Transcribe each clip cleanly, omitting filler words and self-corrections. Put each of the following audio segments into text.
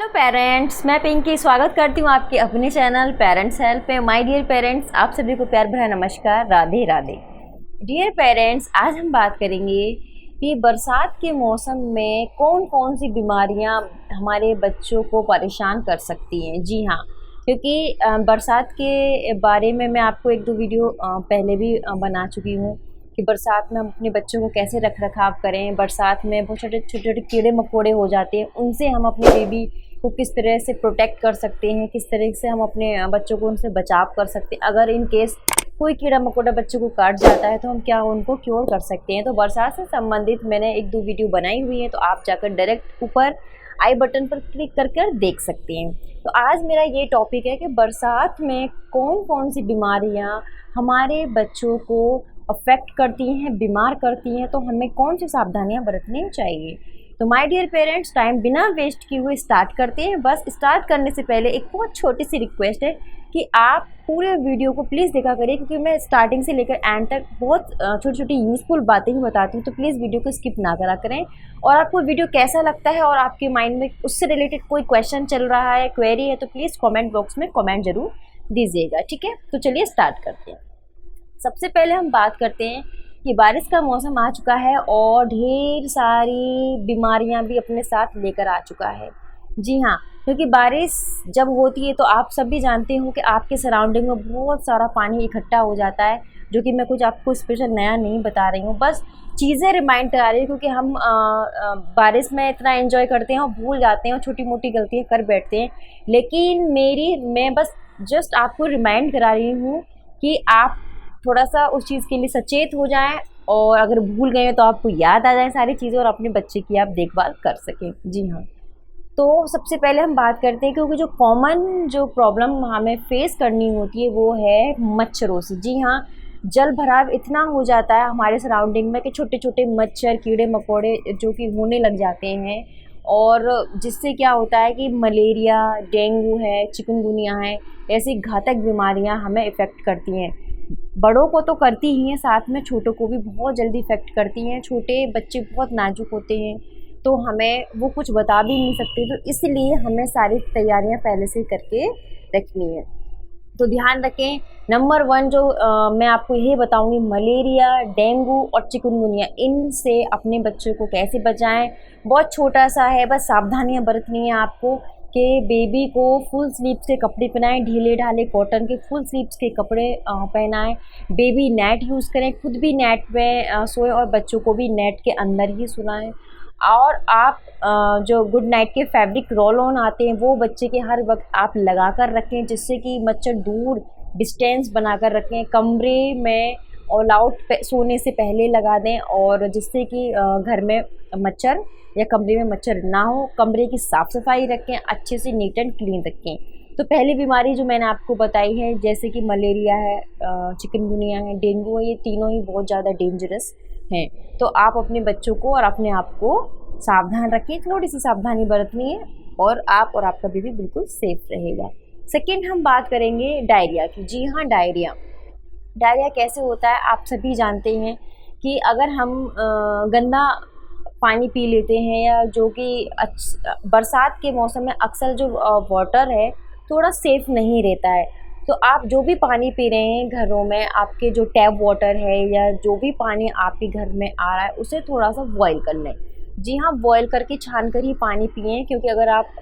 Hello parents, मैं पिंकी स्वागत करती हूँ आपके अपने चैनल पेरेंट्स हेल्प पे। माय डियर पेरेंट्स, आप सभी को प्यार भरा नमस्कार, राधे राधे। डियर पेरेंट्स, आज हम बात करेंगे कि बरसात के मौसम में कौन कौन सी बीमारियाँ हमारे बच्चों को परेशान कर सकती हैं। जी हाँ, क्योंकि बरसात के बारे में मैं आपको एक दो वीडियो पहले भी बना चुकी हूँ कि बरसात में हम अपने बच्चों को कैसे रख रखाव करें। बरसात में बहुत छोटे छोटे कीड़े मकोड़े हो जाते हैं, उनसे हम अपने बेबी को किस तरह से प्रोटेक्ट कर सकते हैं, किस तरह से हम अपने बच्चों को उनसे बचाव कर सकते हैं। अगर इन केस कोई कीड़ा मकोड़ा बच्चों को काट जाता है तो हम क्या उनको क्योर कर सकते हैं। तो बरसात से संबंधित मैंने एक दो वीडियो बनाई हुई है, तो आप जाकर डायरेक्ट ऊपर आई बटन पर क्लिक कर देख सकते हैं। तो आज मेरा ये टॉपिक है कि बरसात में कौन कौन सी बीमारियाँ हमारे बच्चों को अफेक्ट करती हैं, बीमार करती हैं, तो हमें कौन सी सावधानियां बरतनी चाहिए। तो माय डियर पेरेंट्स, टाइम बिना वेस्ट किए हुए स्टार्ट करते हैं। बस स्टार्ट करने से पहले एक बहुत छोटी सी रिक्वेस्ट है कि आप पूरे वीडियो को प्लीज़ देखा करिए, क्योंकि मैं स्टार्टिंग से लेकर एंड तक बहुत छोटी छोटी यूज़फुल बातें ही बताती हूँ। तो प्लीज़ वीडियो को स्किप ना करा करें। और आपको वीडियो कैसा लगता है और आपके माइंड में उससे रिलेटेड कोई क्वेश्चन चल रहा है, क्वेरी है, तो प्लीज़ कॉमेंट बॉक्स में कॉमेंट ज़रूर दीजिएगा। ठीक है, तो चलिए स्टार्ट करते हैं। सबसे पहले हम बात करते हैं कि बारिश का मौसम आ चुका है और ढेर सारी बीमारियां भी अपने साथ लेकर आ चुका है। जी हाँ, क्योंकि बारिश जब होती है तो आप सब भी जानते हो कि आपके सराउंडिंग में बहुत सारा पानी इकट्ठा हो जाता है, जो कि मैं कुछ आपको स्पेशल नया नहीं बता रही हूँ, बस चीज़ें रिमाइंड करा रही हूँ। क्योंकि हम बारिश में इतना एंजॉय करते हैं और भूल जाते हैं और छोटी मोटी गलतियाँ कर बैठते हैं। लेकिन मैं बस जस्ट आपको रिमाइंड करा रही हूँ कि आप थोड़ा सा उस चीज़ के लिए सचेत हो जाएं, और अगर भूल गए तो आपको याद आ जाए सारी चीज़ें और अपने बच्चे की आप देखभाल कर सकें। जी हाँ, तो सबसे पहले हम बात करते हैं, क्योंकि जो कॉमन जो प्रॉब्लम हमें फेस करनी होती है वो है मच्छरों से। जी हाँ, जल भराव इतना हो जाता है हमारे सराउंडिंग में कि छोटे छोटे मच्छर कीड़े मकोड़े जो कि होने लग जाते हैं, और जिससे क्या होता है कि मलेरिया, डेंगू है, चिकनगुनिया है, ऐसी घातक बीमारियां हमें इफ़ेक्ट करती हैं। बड़ों को तो करती ही हैं, साथ में छोटों को भी बहुत जल्दी इफ़ेक्ट करती हैं। छोटे बच्चे बहुत नाजुक होते हैं, तो हमें वो कुछ बता भी नहीं सकते, तो इसलिए हमें सारी तैयारियां पहले से करके रखनी है। तो ध्यान रखें, नंबर 1 जो मैं आपको यही बताऊंगी, मलेरिया, डेंगू और चिकनगुनिया, इनसे अपने बच्चों को कैसे बचाएं। बहुत छोटा सा है, बस सावधानियां बरतनी है आपको कि बेबी को फुल स्लीव्स के कपड़े पहनाएं, ढीले ढाले कॉटन के फुल स्लीव्स के कपड़े पहनाएं। बेबी नेट यूज़ करें, खुद भी नेट में सोए और बच्चों को भी नेट के अंदर ही सुलाएं। और आप जो गुड नाइट के फैब्रिक रोल ऑन आते हैं वो बच्चे के हर वक्त आप लगा कर रखें, जिससे कि मच्छर दूर डिस्टेंस बनाकर रखें। कमरे में ऑल आउट सोने से पहले लगा दें, और जिससे कि घर में मच्छर या कमरे में मच्छर ना हो। कमरे की साफ़ सफाई रखें, अच्छे से नीट एंड क्लीन रखें। तो पहली बीमारी जो मैंने आपको बताई है, जैसे कि मलेरिया है, चिकनगुनिया है, डेंगू है, ये तीनों ही बहुत ज़्यादा डेंजरस हैं। तो आप अपने बच्चों को और अपने आप को सावधान रखें, थोड़ी सी सावधानी बरतनी है, और आप और आपका बेबी बिल्कुल सेफ रहेगा। सेकेंड हम बात करेंगे डायरिया की। जी हाँ, डायरिया कैसे होता है आप सभी जानते हैं कि अगर हम गंदा पानी पी लेते हैं, या जो कि बरसात के मौसम में अक्सर जो वाटर है थोड़ा सेफ नहीं रहता है। तो आप जो भी पानी पी रहे हैं घरों में, आपके जो टैप वाटर है या जो भी पानी आपके घर में आ रहा है, उसे थोड़ा सा बॉयल कर लें। जी हाँ, बॉयल करके छान कर ही पानी पिएं, क्योंकि अगर आप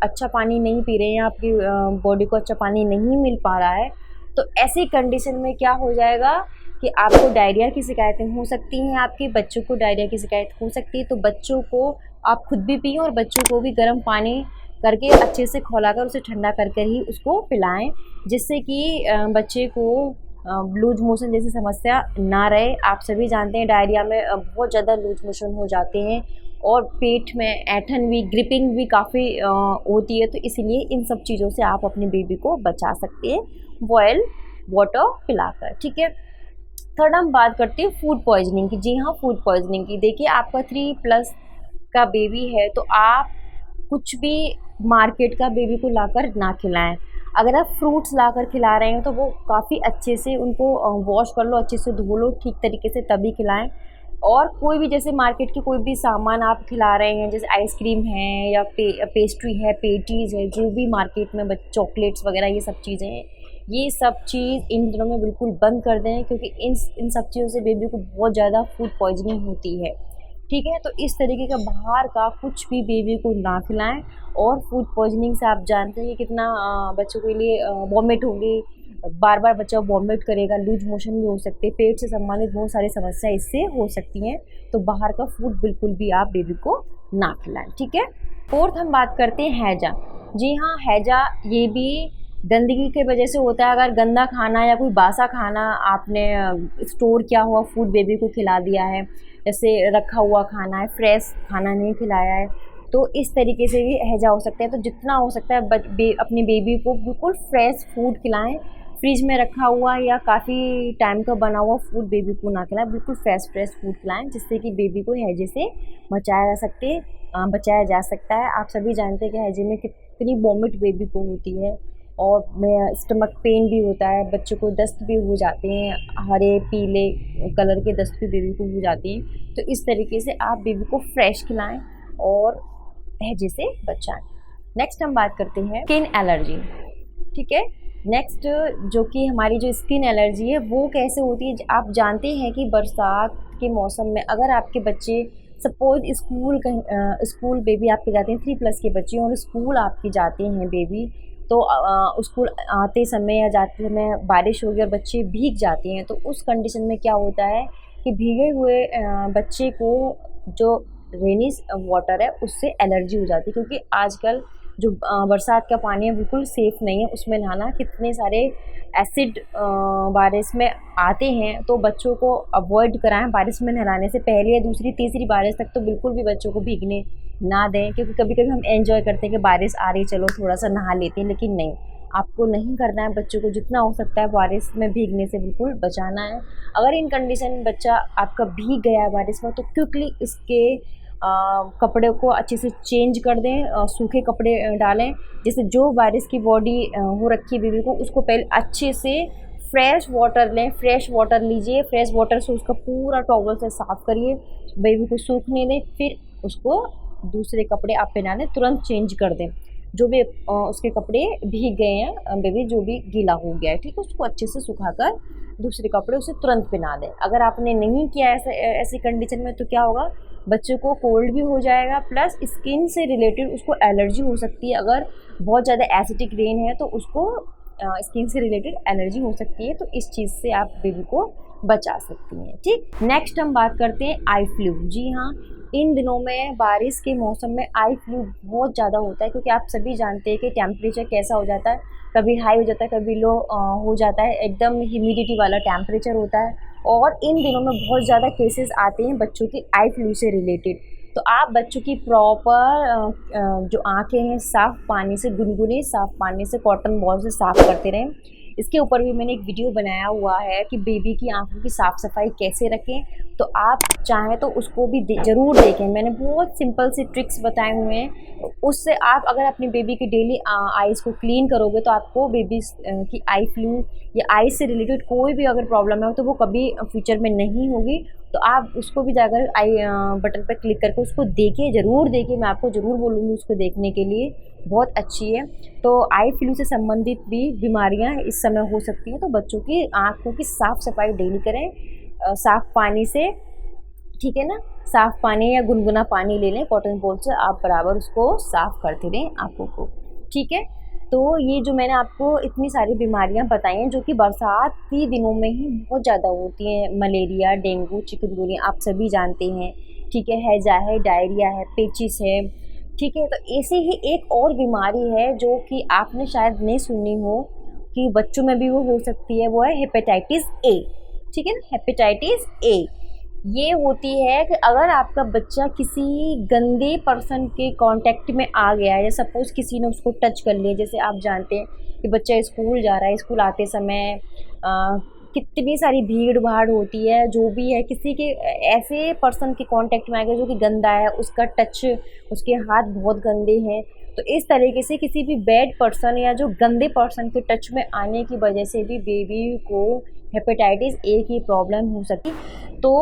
अच्छा पानी नहीं पी रहे हैं, आपकी बॉडी को अच्छा पानी नहीं मिल पा रहा है, तो ऐसी कंडीशन में क्या हो जाएगा कि आपको डायरिया की शिकायतें हो सकती हैं, आपके बच्चों को डायरिया की शिकायत हो सकती है। तो बच्चों को आप खुद भी पिएं और बच्चों को भी गर्म पानी करके अच्छे से खौलाकर उसे ठंडा कर ही उसको पिलाएं, जिससे कि बच्चे को लूज मोशन जैसी समस्या ना रहे। आप सभी जानते हैं डायरिया में बहुत ज़्यादा लूज मोशन हो जाते हैं, और पेट में ऐंठन भी, ग्रिपिंग भी काफ़ी होती है। तो इसलिए इन सब चीज़ों से आप अपने बेबी को बचा सकते हैं बॉयल वाटर पिलाकर। ठीक है, थर्ड हम बात करते हैं फूड पॉइजनिंग की। जी हाँ, फूड पॉइजनिंग की। देखिए, आपका 3+ का बेबी है, तो आप कुछ भी मार्केट का बेबी को लाकर ना खिलाएं। अगर आप फ्रूट्स लाकर खिला रहे हैं तो वो काफ़ी अच्छे से उनको वॉश कर लो, अच्छे से धो लो ठीक तरीके से, तभी खिलाएं। और कोई भी जैसे मार्केट के कोई भी सामान आप खिला रहे हैं, जैसे आइसक्रीम है या पेस्ट्री है, पेटीज़ है, जो भी मार्केट में चॉकलेट्स वगैरह ये सब चीज़ें हैं, ये सब चीज़ इन दिनों में बिल्कुल बंद कर दें, क्योंकि इन सब चीज़ों से बेबी को बहुत ज़्यादा फूड पॉइजनिंग होती है। ठीक है, तो इस तरीके का बाहर का कुछ भी बेबी को ना खिलाएं। और फूड पॉइजनिंग से आप जानते हैं कितना बच्चों के लिए वॉमिट होंगे, बार बार बच्चा वॉमिट करेगा, लूज मोशन भी हो सकते हैं, पेट से संबंधित बहुत सारी समस्या इससे हो सकती हैं। तो बाहर का फूड बिल्कुल भी आप बेबी को ना खिलाएं। ठीक है, फोर्थ हम बात करते हैं हैजा। जी हाँ, हैजा ये भी गंदगी की वजह से होता है। अगर गंदा खाना या कोई बासा खाना आपने स्टोर किया हुआ फूड बेबी को खिला दिया है, जैसे रखा हुआ खाना है, फ्रेश खाना नहीं खिलाया है, तो इस तरीके से भी हैजा हो सकता है। तो जितना हो सकता है अपनी बेबी को बिल्कुल फ्रेश फूड खिलाएं। फ्रिज में रखा हुआ या काफ़ी टाइम का बना हुआ फूड बेबी को ना खिलाएं, बिल्कुल फ्रेश फूड खिलाएं, जिससे कि बेबी को हैजे से बचाया जा सकता है। आप सभी जानते हैं कि हैजे में कितनी वॉमिट बेबी को होती है, और स्टमक पेन भी होता है, बच्चों को दस्त भी हो जाते हैं, हरे पीले कलर के दस्त भी बेबी को हो जाती हैं। तो इस तरीके से आप बेबी को फ्रेश खिलाएं और हैजे से बचाएं। नेक्स्ट हम बात करते हैं स्किन एलर्जी। ठीक है, नेक्स्ट जो कि हमारी जो स्किन एलर्जी है वो कैसे होती है। आप जानते हैं कि बरसात के मौसम में अगर आपके बच्चे सपोज स्कूल बेबी आपके जाते हैं 3+ के बच्चे, और स्कूल आपके जाते हैं बेबी, तो स्कूल आते समय या जाते समय बारिश होगी और बच्चे भीग जाते हैं, तो उस कंडीशन में क्या होता है कि भीगे हुए बच्चे को जो रेनी वाटर है उससे एलर्जी हो जाती है। क्योंकि आजकल जो बरसात का पानी है बिल्कुल सेफ़ नहीं है, उसमें नहाना, कितने सारे एसिड बारिश में आते हैं। तो बच्चों को अवॉइड कराएं बारिश में नहलाने से पहले, या दूसरी तीसरी बारिश तक तो बिल्कुल भी बच्चों को भीगने ना दें। क्योंकि कभी कभी हम एंजॉय करते हैं कि बारिश आ रही, चलो थोड़ा सा नहा लेते हैं, लेकिन नहीं, आपको नहीं करना है। बच्चों को जितना हो सकता है बारिश में भीगने से बिल्कुल बचाना है। अगर इन कंडीशन में बच्चा आपका भीग गया है बारिश में, तो क्विकली इसके कपड़े को अच्छे से चेंज कर दें, सूखे कपड़े डालें। जैसे जो बारिश की बॉडी हो रखी है बेबी को, उसको पहले अच्छे से फ्रेश वाटर लें, फ्रेश वाटर लीजिए, फ्रेश वाटर से उसका पूरा टॉवल से साफ़ करिए, बेबी को सूखने दें, फिर उसको दूसरे कपड़े आप पहना लें, तुरंत चेंज कर दें। जो भी उसके कपड़े भीग गए हैं, बेबी जो भी गीला हो गया है, ठीक है, उसको अच्छे से सुखाकर दूसरे कपड़े उसे तुरंत पहना दें। अगर आपने नहीं किया ऐसी कंडीशन में, तो क्या होगा, बच्चे को कोल्ड भी हो जाएगा, प्लस स्किन से रिलेटेड उसको एलर्जी हो सकती है। अगर बहुत ज़्यादा एसिडिक रेन है तो उसको स्किन से रिलेटेड एलर्जी हो सकती है। तो इस चीज़ से आप बेबी को बचा सकती हैं। ठीक, नेक्स्ट हम बात करते हैं आई फ्लू। जी हाँ, इन दिनों में बारिश के मौसम में आई फ्लू बहुत ज़्यादा होता है, क्योंकि आप सभी जानते हैं कि टेम्परेचर कैसा हो जाता है, कभी हाई हो जाता है, कभी लो हो जाता है, एकदम ह्यूमिडिटी वाला टेम्परेचर होता है। और इन दिनों में बहुत ज़्यादा केसेस आते हैं बच्चों की आई फ्लू से रिलेटेड। तो आप बच्चों की प्रॉपर जो आँखें हैं साफ़ पानी से, गुनगुने साफ़ पानी से, कॉटन बॉल से साफ़ करते रहें। इसके ऊपर भी मैंने एक वीडियो बनाया हुआ है कि बेबी की आँखों की साफ़ सफाई कैसे रखें, तो आप चाहें तो उसको भी ज़रूर देखें। मैंने बहुत सिंपल सी ट्रिक्स बताए हुए हैं, उससे आप अगर अपनी बेबी की डेली आइज़ को क्लीन करोगे तो आपको बेबी की आई फ्लू या आइज़ से रिलेटेड कोई भी अगर प्रॉब्लम है तो वो कभी फ्यूचर में नहीं होगी। तो आप उसको भी जाकर आई बटन पर क्लिक करके उसको देखिए, ज़रूर देखिए, मैं आपको ज़रूर बोलूँगी उसको देखने के लिए, बहुत अच्छी है। तो आई फ्लू से संबंधित भी बीमारियां इस समय हो सकती हैं, तो बच्चों की आँखों की साफ़ सफाई डेली करें, साफ़ पानी से, ठीक है ना, साफ़ पानी या गुनगुना पानी ले लें, कॉटन बॉल से आप बराबर उसको साफ़ करते रहें आँखों को। ठीक है, तो ये जो मैंने आपको इतनी सारी बीमारियां बताई हैं जो कि बरसात के दिनों में ही बहुत ज़्यादा होती हैं, मलेरिया, डेंगू, चिकनगुनिया, आप सभी जानते हैं। ठीक है, हैजा है, डायरिया है, पेचिस है। ठीक है, तो ऐसे ही एक और बीमारी है जो कि आपने शायद नहीं सुनी हो कि बच्चों में भी वो हो सकती है, वो है हेपेटाइटिस ए। ठीक है ना, हेपेटाइटिस ए ये होती है कि अगर आपका बच्चा किसी गंदे पर्सन के कांटेक्ट में आ गया है, या सपोज़ किसी ने उसको टच कर लिया, जैसे आप जानते हैं कि बच्चा स्कूल जा रहा है, स्कूल आते समय कितनी सारी भीड़ भाड़ होती है, जो भी है किसी के ऐसे पर्सन के कांटेक्ट में आ गया जो कि गंदा है, उसका टच, उसके हाथ बहुत गंदे हैं, तो इस तरीके से किसी भी बैड पर्सन या जो गंदे पर्सन के टच में आने की वजह से भी बेबी को हेपेटाइटिस ए की प्रॉब्लम हो सकती। तो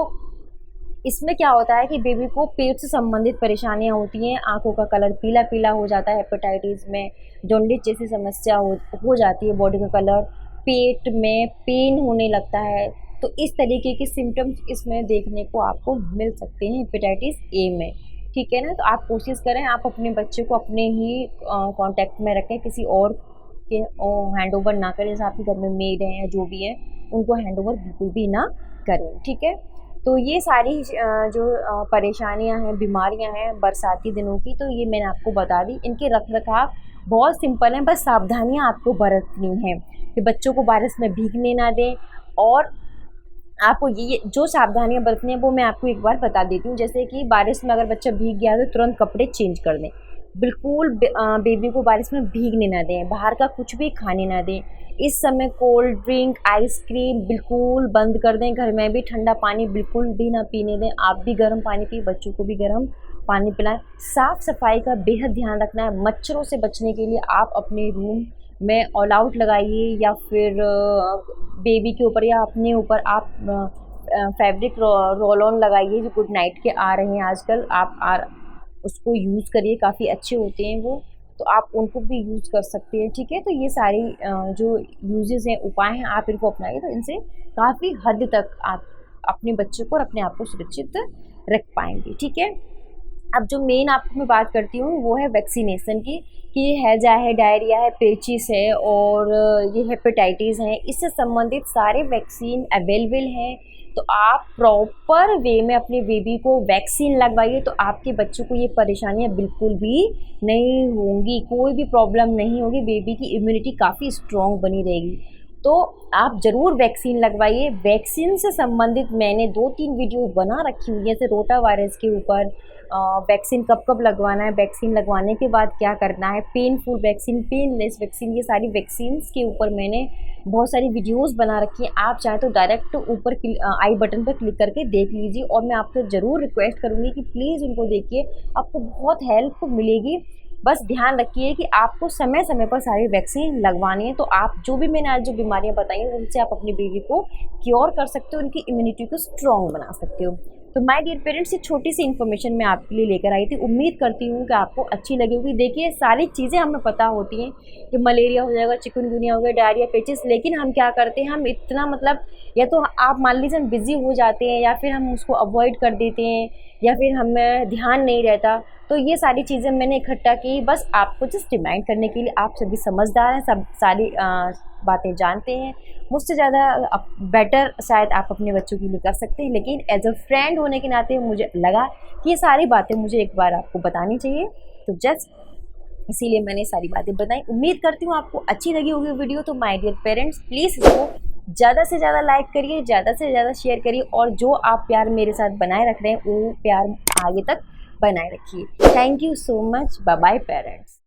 इसमें क्या होता है कि बेबी को पेट से संबंधित परेशानियां होती हैं, आंखों का कलर पीला पीला हो जाता है, हेपेटाइटिस में जॉन्डिस जैसी समस्या हो जाती है, बॉडी का कलर, पेट में पेन होने लगता है। तो इस तरीके के सिम्टम्स इसमें देखने को आपको मिल सकते हैं हेपेटाइटिस ए में, ठीक है ना। तो आप कोशिश करें आप अपने बच्चे को अपने ही कांटेक्ट में रखें, किसी और के हैंड ओवर ना करें। जैसे आपके घर में मेड हैं या जो भी है उनको हैंड ओवर बिल्कुल भी ना करें, ठीक है। तो ये सारी जो परेशानियां हैं, बीमारियां हैं बरसाती दिनों की, तो ये मैंने आपको बता दी। इनके रख रखाव बहुत सिंपल है, बस सावधानियां आपको बरतनी हैं कि बच्चों को बारिश में भीगने ना दें। और आपको ये जो सावधानियां बरतनी है वो मैं आपको एक बार बता देती हूँ। जैसे कि बारिश में अगर बच्चा भीग गया तो तुरंत कपड़े चेंज कर दें, बिल्कुल बेबी को बारिश में भीगने ना दें, बाहर का कुछ भी खाने ना दें। इस समय कोल्ड ड्रिंक, आइसक्रीम बिल्कुल बंद कर दें। घर में भी ठंडा पानी बिल्कुल भी ना पीने दें। आप भी गर्म पानी पिए, बच्चों को भी गर्म पानी पिलाएं। साफ़ सफाई का बेहद ध्यान रखना है। मच्छरों से बचने के लिए आप अपने रूम में ऑल आउट लगाइए, या फिर बेबी के ऊपर या अपने ऊपर आप फैब्रिक रोल ऑन लगाइए, जो गुड नाइट के आ रहे हैं आजकल। आप उसको यूज़ करिए, काफ़ी अच्छे होते हैं वो, तो आप उनको भी यूज़ कर सकते हैं, ठीक है। तो ये सारी जो यूजेस हैं, उपाय हैं, आप इनको अपनाइए, तो इनसे काफ़ी हद तक आप अपने बच्चे को और अपने आप को सुरक्षित रख पाएंगे, ठीक है। अब जो मेन आपको मैं बात करती हूँ वो है वैक्सीनेशन की, कि ये हैजा है, डायरिया है, पेचिस है और ये हेपेटाइटिस है। इससे संबंधित सारे वैक्सीन अवेलेबल हैं। तो आप प्रॉपर वे में अपने बेबी को वैक्सीन लगवाइए, तो आपके बच्चों को ये परेशानियां बिल्कुल भी नहीं होंगी, कोई भी प्रॉब्लम नहीं होगी, बेबी की इम्यूनिटी काफ़ी स्ट्रॉन्ग बनी रहेगी। तो आप ज़रूर वैक्सीन लगवाइए। वैक्सीन से संबंधित मैंने 2-3 वीडियो बना रखी हुई है, जैसे रोटा वायरस के ऊपर, वैक्सीन कब कब लगवाना है, वैक्सीन लगवाने के बाद क्या करना है, पेनफुल वैक्सीन, पेनलेस वैक्सीन, ये सारी वैक्सीन्स के ऊपर मैंने बहुत सारी वीडियोस बना रखी हैं। आप चाहें तो डायरेक्ट ऊपर आई बटन पर क्लिक करके देख लीजिए, और मैं आपसे ज़रूर रिक्वेस्ट करूँगी कि प्लीज़ उनको देखिए, आपको बहुत हेल्प मिलेगी। बस ध्यान रखिए कि आपको समय समय पर सारी वैक्सीन लगवानी है। तो आप जो भी मैंने आज जो बीमारियां बताई हैं उनसे आप अपने बेबी को क्योर कर सकते हो, उनकी इम्यूनिटी को स्ट्रॉन्ग बना सकते हो। तो माय डियर पेरेंट्स, ये छोटी सी इन्फॉर्मेशन मैं आपके लिए लेकर आई थी। उम्मीद करती हूँ कि आपको अच्छी लगी होगी। देखिए, सारी चीज़ें हमें पता होती हैं कि मलेरिया हो जाएगा, चिकनगुनिया हो गया, डायरिया, पेचिस, लेकिन हम क्या करते हैं, हम इतना मतलब, या तो आप मान लीजिए हम बिज़ी हो जाते हैं, या फिर हम उसको अवॉइड कर देते हैं, या फिर हमें ध्यान नहीं रहता। तो ये सारी चीज़ें मैंने इकट्ठा की बस आपको जस्ट रिमाइंड करने के लिए। आप सभी समझदार हैं, सब सारी बातें जानते हैं। मुझसे ज़्यादा बेटर शायद आप अपने बच्चों के लिए कर सकते हैं, लेकिन एज अ फ्रेंड होने के नाते मुझे लगा कि ये सारी बातें मुझे एक बार आपको बतानी चाहिए, तो जस्ट इसीलिए मैंने सारी बातें बताई। उम्मीद करती हूँ आपको अच्छी लगी होगी वीडियो। तो माय डियर पेरेंट्स, प्लीज़ इसको ज़्यादा से ज़्यादा लाइक करिए, ज़्यादा से ज़्यादा शेयर करिए, और जो आप प्यार मेरे साथ बनाए रख रहे हैं वो प्यार आगे तक बनाए रखिए। Thank you so much. Bye bye parents.